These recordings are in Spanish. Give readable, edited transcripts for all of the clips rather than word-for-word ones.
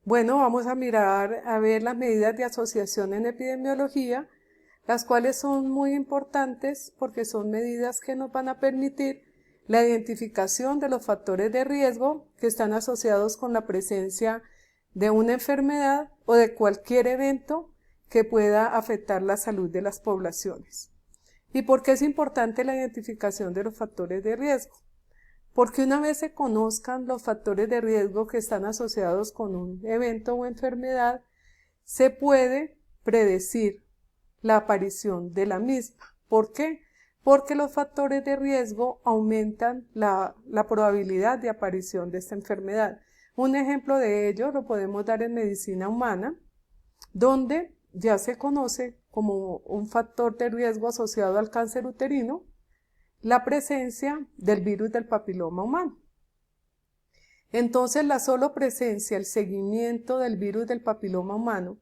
Bueno, vamos a mirar a ver las medidas de asociación en epidemiología, las cuales son muy importantes porque son medidas que nos van a permitir la identificación de los factores de riesgo que están asociados con la presencia de una enfermedad o de cualquier evento que pueda afectar la salud de las poblaciones. ¿Y por qué es importante la identificación de los factores de riesgo? Porque una vez se conozcan los factores de riesgo que están asociados con un evento o enfermedad, se puede predecir la aparición de la misma. ¿Por qué? Porque los factores de riesgo aumentan la probabilidad de aparición de esta enfermedad. Un ejemplo de ello lo podemos dar en medicina humana, donde ya se conoce como un factor de riesgo asociado al cáncer uterino la presencia del virus del papiloma humano. Entonces, la sola presencia, el seguimiento del virus del papiloma humano,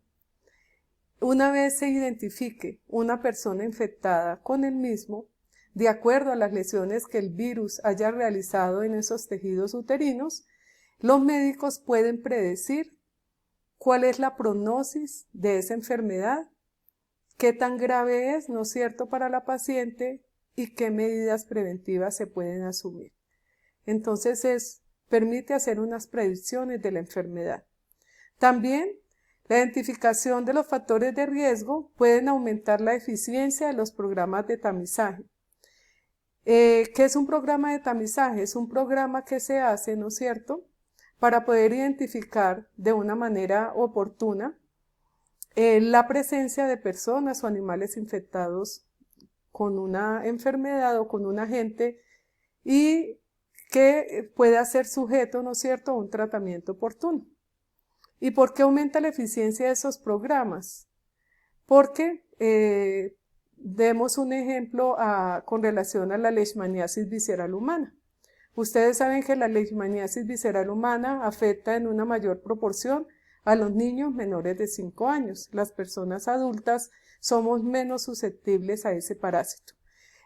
una vez se identifique una persona infectada con el mismo, de acuerdo a las lesiones que el virus haya realizado en esos tejidos uterinos, los médicos pueden predecir cuál es la prognosis de esa enfermedad, qué tan grave es, ¿no es cierto?, para la paciente y qué medidas preventivas se pueden asumir. Entonces, permite hacer unas predicciones de la enfermedad. También, la identificación de los factores de riesgo pueden aumentar la eficiencia de los programas de tamizaje. ¿Qué es un programa de tamizaje? Es un programa que se hace, ¿no es cierto?, para poder identificar de una manera oportuna la presencia de personas o animales infectados con una enfermedad o con un agente y que pueda ser sujeto, ¿no es cierto?, a un tratamiento oportuno. ¿Y por qué aumenta la eficiencia de esos programas? Porque demos un ejemplo con relación a la leishmaniasis visceral humana. Ustedes saben que la leishmaniasis visceral humana afecta en una mayor proporción a los niños menores de 5 años. Las personas adultas somos menos susceptibles a ese parásito.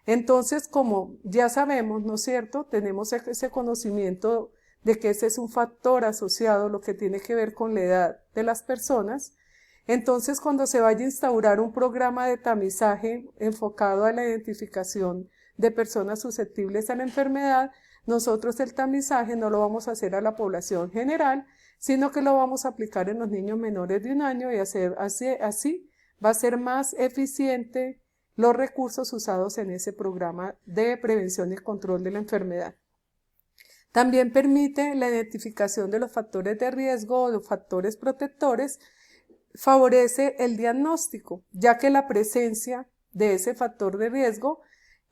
Entonces, como ya sabemos, ¿no es cierto?, tenemos ese conocimiento de que ese es un factor asociado a lo que tiene que ver con la edad de las personas. Entonces, cuando se vaya a instaurar un programa de tamizaje enfocado a la identificación de personas susceptibles a la enfermedad, nosotros el tamizaje no lo vamos a hacer a la población general, sino que lo vamos a aplicar en los niños menores de 1 año y así va a ser más eficiente los recursos usados en ese programa de prevención y control de la enfermedad. También permite la identificación de los factores de riesgo o los factores protectores, favorece el diagnóstico, ya que la presencia de ese factor de riesgo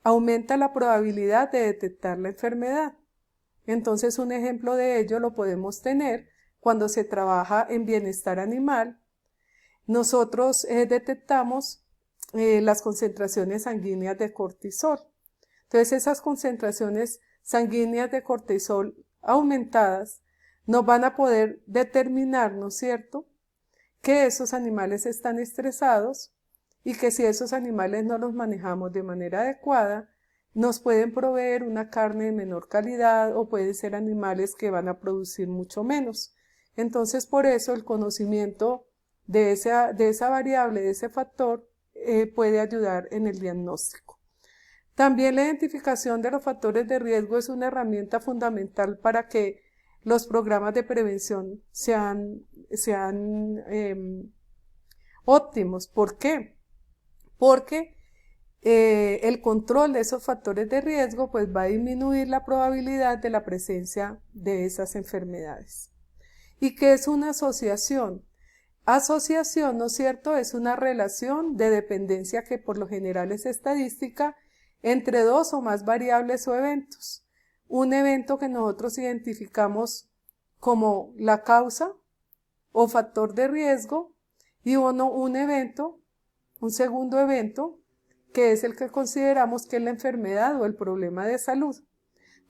aumenta la probabilidad de detectar la enfermedad. Entonces, un ejemplo de ello lo podemos tener cuando se trabaja en bienestar animal. Nosotros detectamos las concentraciones sanguíneas de cortisol. Entonces, esas concentraciones sanguíneas de cortisol aumentadas nos van a poder determinar, ¿no es cierto?, que esos animales están estresados y que si esos animales no los manejamos de manera adecuada, nos pueden proveer una carne de menor calidad o pueden ser animales que van a producir mucho menos. Entonces, por eso el conocimiento de esa variable, de ese factor, puede ayudar en el diagnóstico. También la identificación de los factores de riesgo es una herramienta fundamental para que los programas de prevención sean óptimos. ¿Por qué? Porque el control de esos factores de riesgo pues va a disminuir la probabilidad de la presencia de esas enfermedades. ¿Y qué es una asociación? Asociación, ¿no es cierto?, es una relación de dependencia que por lo general es estadística entre dos o más variables o eventos. Un evento que nosotros identificamos como la causa o factor de riesgo y un evento, un segundo evento, que es el que consideramos que es la enfermedad o el problema de salud.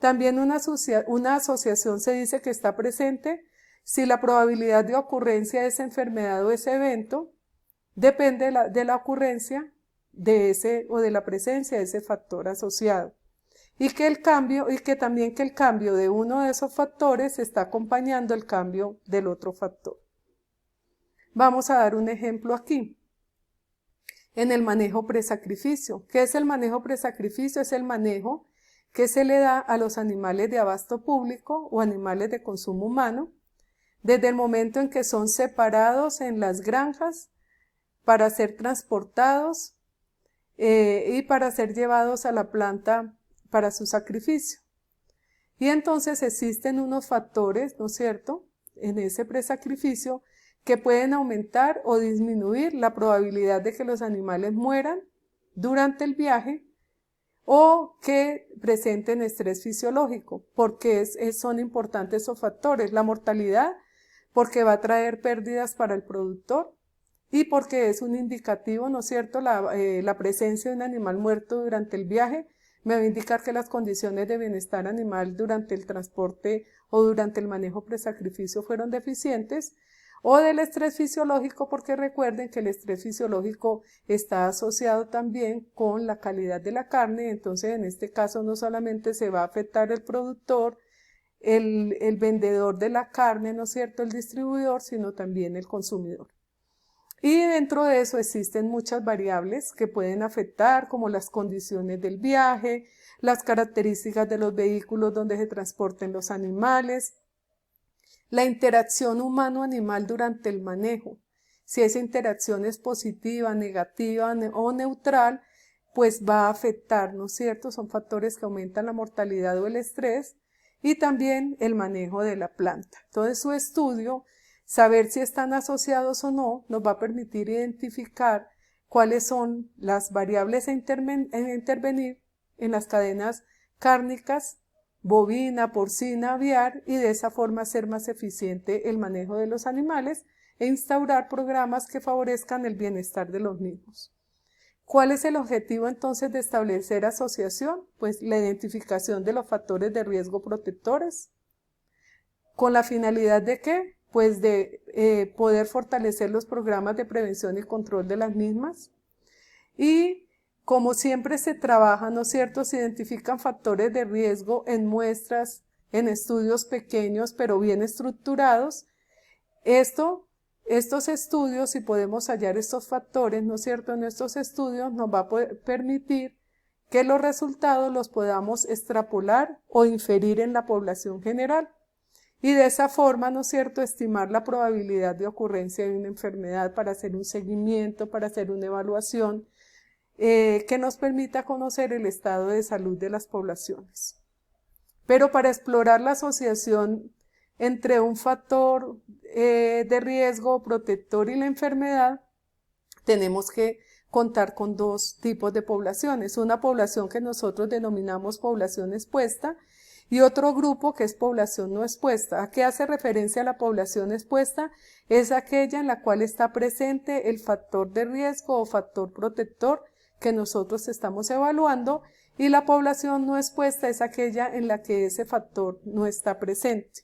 También una asociación se dice que está presente si la probabilidad de ocurrencia de esa enfermedad o ese evento depende de la ocurrencia de ese o de la presencia de ese factor asociado. Y que también el cambio de uno de esos factores está acompañando el cambio del otro factor. Vamos a dar un ejemplo aquí. En el manejo presacrificio. ¿Qué es el manejo presacrificio? Es el manejo que se le da a los animales de abasto público o animales de consumo humano, desde el momento en que son separados en las granjas para ser transportados y para ser llevados a la planta para su sacrificio. Y entonces existen unos factores, ¿no es cierto?, en ese presacrificio que pueden aumentar o disminuir la probabilidad de que los animales mueran durante el viaje o que presenten estrés fisiológico. porque son importantes esos factores? La mortalidad, porque va a traer pérdidas para el productor y porque es un indicativo, ¿no es cierto?, la presencia de un animal muerto durante el viaje me va a indicar que las condiciones de bienestar animal durante el transporte o durante el manejo presacrificio fueron deficientes, o del estrés fisiológico, porque recuerden que el estrés fisiológico está asociado también con la calidad de la carne. Entonces en este caso no solamente se va a afectar el productor, el vendedor de la carne, ¿no es cierto?, el distribuidor, sino también el consumidor. Y dentro de eso existen muchas variables que pueden afectar, como las condiciones del viaje, las características de los vehículos donde se transporten los animales, la interacción humano-animal durante el manejo. Si esa interacción es positiva, negativa o neutral, pues va a afectar, ¿no es cierto? Son factores que aumentan la mortalidad o el estrés, y también el manejo de la planta. Entonces su estudio, saber si están asociados o no, nos va a permitir identificar cuáles son las variables a intervenir en las cadenas cárnicas, bovina, porcina, aviar, y de esa forma hacer más eficiente el manejo de los animales e instaurar programas que favorezcan el bienestar de los mismos. ¿Cuál es el objetivo entonces de establecer asociación? Pues la identificación de los factores de riesgo protectores. ¿Con la finalidad de qué? Pues de poder fortalecer los programas de prevención y control de las mismas. Y como siempre se trabaja, ¿no es cierto?, se identifican factores de riesgo en muestras, en estudios pequeños pero bien estructurados. Estos estudios, si podemos hallar estos factores, ¿no es cierto?, en estos estudios nos va a permitir que los resultados los podamos extrapolar o inferir en la población general. Y de esa forma, ¿no es cierto?, estimar la probabilidad de ocurrencia de una enfermedad para hacer un seguimiento, para hacer una evaluación que nos permita conocer el estado de salud de las poblaciones. Pero para explorar la asociación entre un factor de riesgo protector y la enfermedad, tenemos que contar con dos tipos de poblaciones. Una población que nosotros denominamos población expuesta y otro grupo que es población no expuesta. ¿A qué hace referencia la población expuesta? Es aquella en la cual está presente el factor de riesgo o factor protector que nosotros estamos evaluando, y la población no expuesta es aquella en la que ese factor no está presente.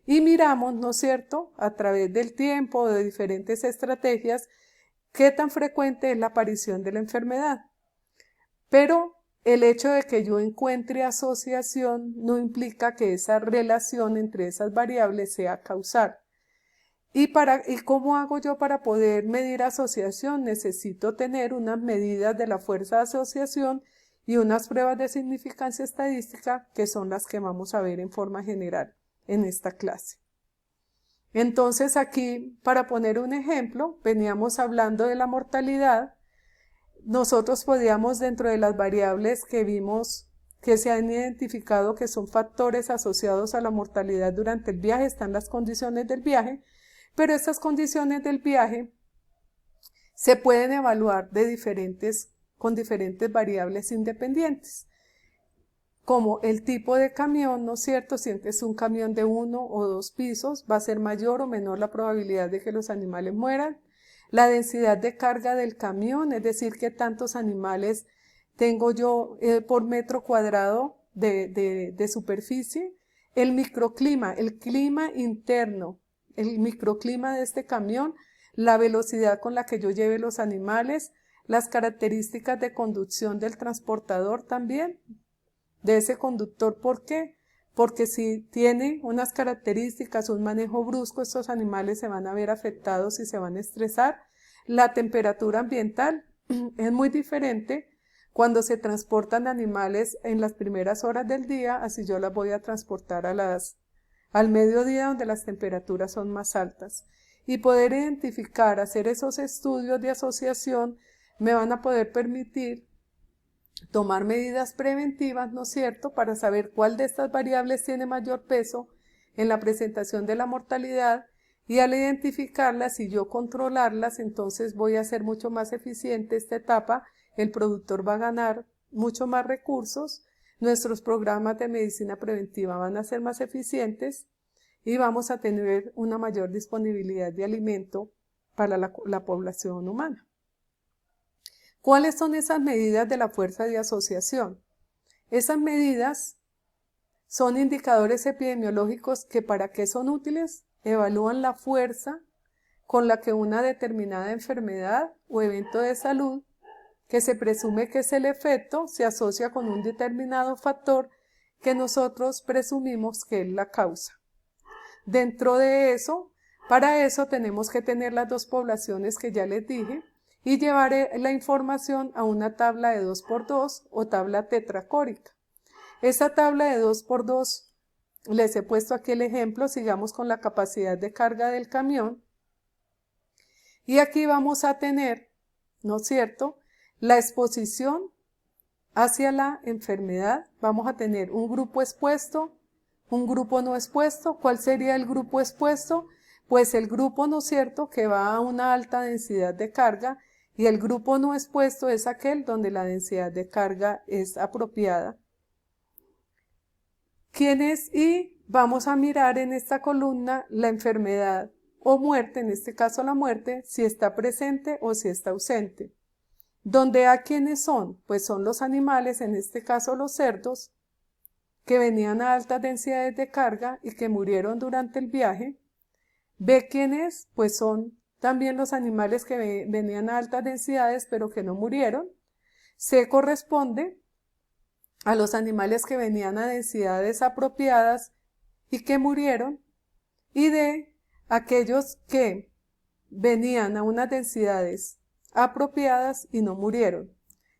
Y miramos, ¿no es cierto?, a través del tiempo, de diferentes estrategias, qué tan frecuente es la aparición de la enfermedad. Pero el hecho de que yo encuentre asociación no implica que esa relación entre esas variables sea causal. ¿Y cómo hago yo para poder medir asociación? Necesito tener unas medidas de la fuerza de asociación y unas pruebas de significancia estadística, que son las que vamos a ver en forma general en esta clase. Entonces aquí, para poner un ejemplo, veníamos hablando de la mortalidad. Nosotros podíamos, dentro de las variables que vimos que se han identificado que son factores asociados a la mortalidad durante el viaje, están las condiciones del viaje, pero estas condiciones del viaje se pueden evaluar con diferentes variables independientes, como el tipo de camión, ¿no es cierto? Si es un camión de 1 o 2 pisos, va a ser mayor o menor la probabilidad de que los animales mueran. La densidad de carga del camión, es decir, qué tantos animales tengo yo por metro cuadrado de superficie. El microclima, el clima interno, el microclima de este camión, la velocidad con la que yo lleve los animales, las características de conducción del transportador también, de ese conductor. ¿Por qué? porque si tiene unas características, un manejo brusco, estos animales se van a ver afectados y se van a estresar. La temperatura ambiental es muy diferente cuando se transportan animales en las primeras horas del día, así yo las voy a transportar al mediodía, donde las temperaturas son más altas. Y poder identificar, hacer esos estudios de asociación, me van a poder permitir tomar medidas preventivas, ¿no es cierto?, para saber cuál de estas variables tiene mayor peso en la presentación de la mortalidad, y al identificarlas y yo controlarlas, entonces voy a ser mucho más eficiente esta etapa, el productor va a ganar mucho más recursos, nuestros programas de medicina preventiva van a ser más eficientes y vamos a tener una mayor disponibilidad de alimento para la población humana. ¿Cuáles son esas medidas de la fuerza de asociación? Esas medidas son indicadores epidemiológicos que ¿para qué son útiles? Evalúan la fuerza con la que una determinada enfermedad o evento de salud, que se presume que es el efecto, se asocia con un determinado factor que nosotros presumimos que es la causa. Dentro de eso, para eso tenemos que tener las dos poblaciones que ya les dije, y llevar la información a una tabla de 2×2 o tabla tetracórica. Esta tabla de 2×2, les he puesto aquí el ejemplo, sigamos con la capacidad de carga del camión. Y aquí vamos a tener, ¿no es cierto?, la exposición hacia la enfermedad. Vamos a tener un grupo expuesto, un grupo no expuesto. ¿Cuál sería el grupo expuesto? Pues el grupo, ¿no es cierto?, que va a una alta densidad de carga, y el grupo no expuesto es aquel donde la densidad de carga es apropiada. Y vamos a mirar en esta columna la enfermedad o muerte, en este caso la muerte, si está presente o si está ausente. ¿Dónde a quiénes son? Pues son los animales, en este caso los cerdos, que venían a altas densidades de carga y que murieron durante el viaje. ¿B quiénes? Pues son también los animales que venían a altas densidades pero que no murieron. C corresponde a los animales que venían a densidades apropiadas y que murieron. Y D, aquellos que venían a unas densidades apropiadas y no murieron.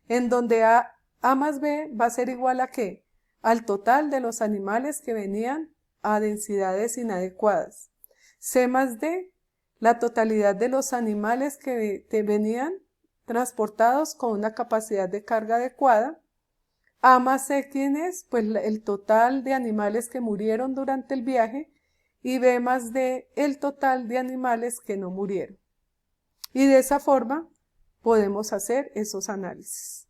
En donde A más B va a ser igual a ¿qué? Al total de los animales que venían a densidades inadecuadas. C más D, la totalidad de los animales que venían transportados con una capacidad de carga adecuada. A más C, ¿quién es? Pues el total de animales que murieron durante el viaje, y B más D, el total de animales que no murieron. Y de esa forma podemos hacer esos análisis.